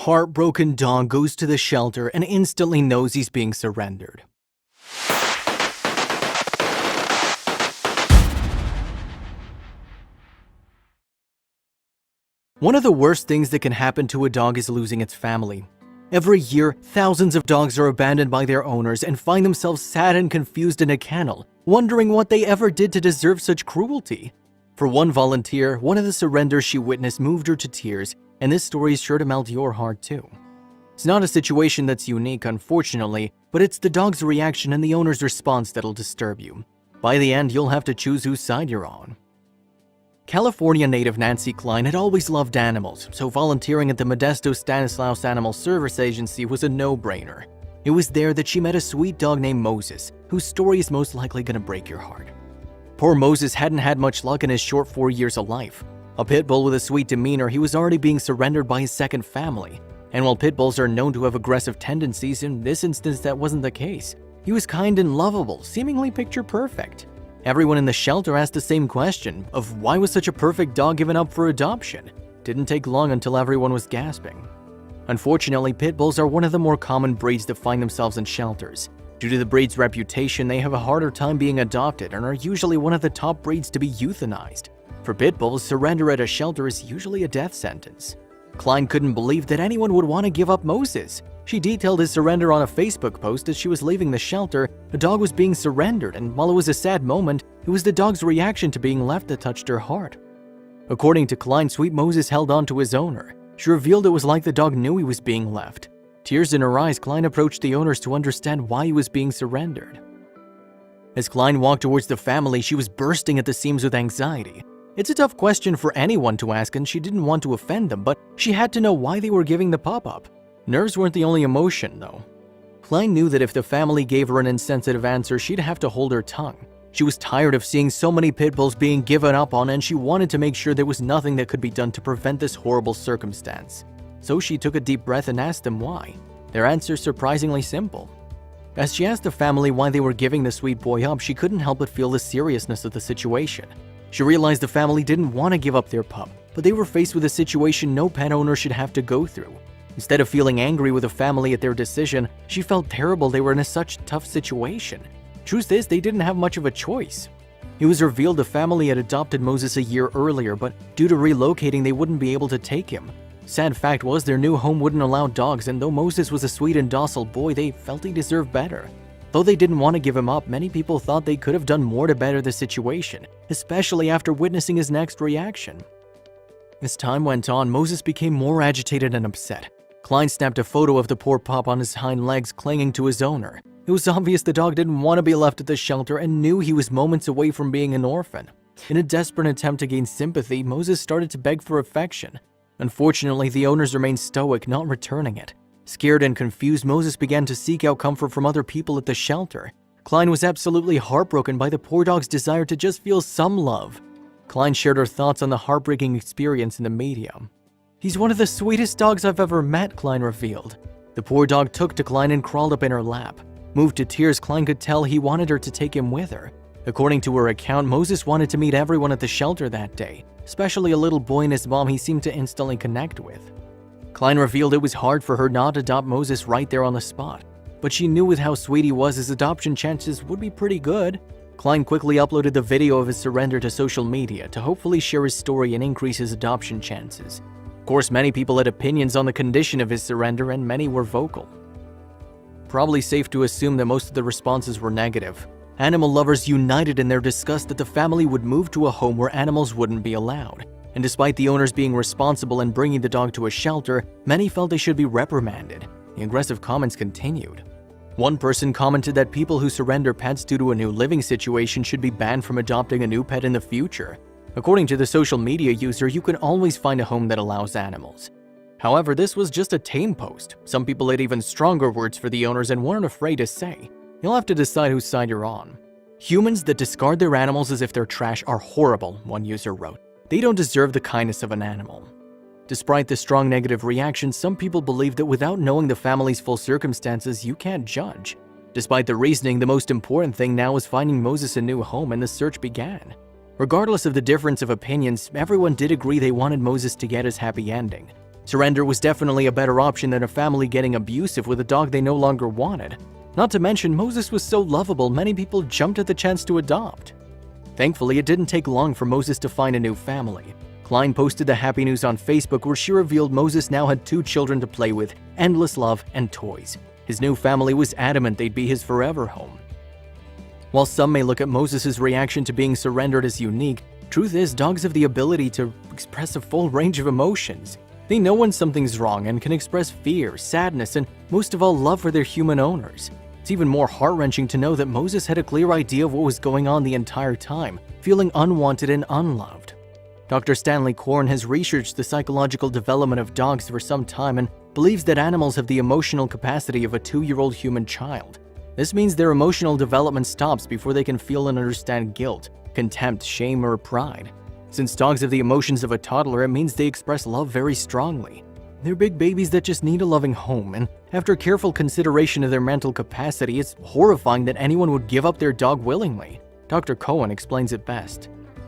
heartbroken dog goes to the shelter and instantly knows he's being surrendered. One of the worst things that can happen to a dog is losing its family. Every year, thousands of dogs are abandoned by their owners and find themselves sad and confused in a kennel, wondering what they ever did to deserve such cruelty. For one volunteer, one of the surrenders she witnessed moved her to tears, and this story is sure to melt your heart too. It's not a situation that's unique, unfortunately, but it's the dog's reaction and the owner's response that'll disturb you. By the end, you'll have to choose whose side you're on. California native Nancy Klein had always loved animals, so volunteering at the Modesto Stanislaus Animal Service Agency was a no-brainer. It was there that she met a sweet dog named Moses, whose story is most likely going to break your heart. Poor Moses hadn't had much luck in his short 4 years of life. A pit bull with a sweet demeanor, he was already being surrendered by his second family. And while pit bulls are known to have aggressive tendencies, in this instance that wasn't the case. He was kind and lovable, seemingly picture perfect. Everyone in the shelter asked the same question of why was such a perfect dog given up for adoption? Didn't take long until everyone was gasping. Unfortunately, pit bulls are one of the more common breeds that find themselves in shelters. Due to the breed's reputation, they have a harder time being adopted and are usually one of the top breeds to be euthanized. For pit bulls, surrender at a shelter is usually a death sentence. Klein couldn't believe that anyone would want to give up Moses. She detailed his surrender on a Facebook post. As she was leaving the shelter, a dog was being surrendered, and while it was a sad moment, it was the dog's reaction to being left that touched her heart. According to Klein, sweet Moses held on to his owner. She revealed it was like the dog knew he was being left. Tears in her eyes, Klein approached the owners to understand why he was being surrendered. As Klein walked towards the family, she was bursting at the seams with anxiety. It's a tough question for anyone to ask, and she didn't want to offend them, but she had to know why they were giving the pup up. Nerves weren't the only emotion, though. Klein knew that if the family gave her an insensitive answer, she'd have to hold her tongue. She was tired of seeing so many pit bulls being given up on, and she wanted to make sure there was nothing that could be done to prevent this horrible circumstance. So she took a deep breath and asked them why. Their answer surprisingly simple. As she asked the family why they were giving the sweet boy up, she couldn't help but feel the seriousness of the situation. She realized the family didn't want to give up their pup, but they were faced with a situation no pet owner should have to go through. Instead of feeling angry with the family at their decision, she felt terrible they were in such a tough situation. Truth is, they didn't have much of a choice. It was revealed the family had adopted Moses a year earlier, but due to relocating, they wouldn't be able to take him. Sad fact was their new home wouldn't allow dogs, and though Moses was a sweet and docile boy, they felt he deserved better. Though they didn't want to give him up, many people thought they could have done more to better the situation, especially after witnessing his next reaction. As time went on, Moses became more agitated and upset. Klein snapped a photo of the poor pup on his hind legs clinging to his owner. It was obvious the dog didn't want to be left at the shelter and knew he was moments away from being an orphan. In a desperate attempt to gain sympathy, Moses started to beg for affection. Unfortunately, the owners remained stoic, not returning it. Scared and confused, Moses began to seek out comfort from other people at the shelter. Klein was absolutely heartbroken by the poor dog's desire to just feel some love. Klein shared her thoughts on the heartbreaking experience in the media. "He's one of the sweetest dogs I've ever met," Klein revealed. The poor dog took to Klein and crawled up in her lap. Moved to tears, Klein could tell he wanted her to take him with her. According to her account, Moses wanted to meet everyone at the shelter that day, especially a little boy and his mom he seemed to instantly connect with. Klein revealed it was hard for her not to adopt Moses right there on the spot, but she knew with how sweet he was, his adoption chances would be pretty good. Klein quickly uploaded the video of his surrender to social media to hopefully share his story and increase his adoption chances. Of course, many people had opinions on the condition of his surrender, and many were vocal. Probably safe to assume that most of the responses were negative. Animal lovers united in their disgust that the family would move to a home where animals wouldn't be allowed. And despite the owners being responsible in bringing the dog to a shelter, many felt they should be reprimanded. The aggressive comments continued. One person commented that people who surrender pets due to a new living situation should be banned from adopting a new pet in the future. According to the social media user, you can always find a home that allows animals. However, this was just a tame post. Some people had even stronger words for the owners and weren't afraid to say. You'll have to decide whose side you're on. "Humans that discard their animals as if they're trash are horrible," one user wrote. "They don't deserve the kindness of an animal." Despite the strong negative reaction, some people believe that without knowing the family's full circumstances, you can't judge. Despite the reasoning, the most important thing now was finding Moses a new home, and the search began. Regardless of the difference of opinions, everyone did agree they wanted Moses to get his happy ending. Surrender was definitely a better option than a family getting abusive with a dog they no longer wanted. Not to mention, Moses was so lovable, many people jumped at the chance to adopt. Thankfully, it didn't take long for Moses to find a new family. Klein posted the happy news on Facebook where she revealed Moses now had 2 children to play with, endless love, and toys. His new family was adamant they'd be his forever home. While some may look at Moses' reaction to being surrendered as unique, truth is dogs have the ability to express a full range of emotions. They know when something's wrong and can express fear, sadness, and most of all love for their human owners. It's even more heart-wrenching to know that Moses had a clear idea of what was going on the entire time, feeling unwanted and unloved. Dr. Stanley Korn has researched the psychological development of dogs for some time and believes that animals have the emotional capacity of a 2-year-old human child. This means their emotional development stops before they can feel and understand guilt, contempt, shame, or pride. Since dogs have the emotions of a toddler, it means they express love very strongly. They're big babies that just need a loving home, and after careful consideration of their mental capacity, it's horrifying that anyone would give up their dog willingly. Dr. Cohen explains it best.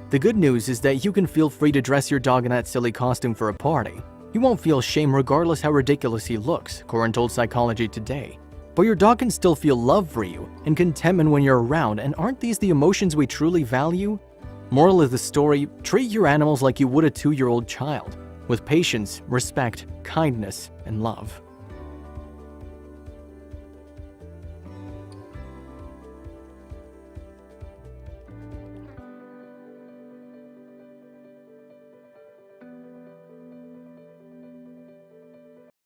The good news is that you can feel free to dress your dog in that silly costume for a party. You won't feel shame regardless how ridiculous he looks, Cohen told Psychology Today. But your dog can still feel love for you and contentment when you're around, and aren't these the emotions we truly value? Moral of the story, treat your animals like you would a 2-year-old child, with patience, respect, kindness, and love.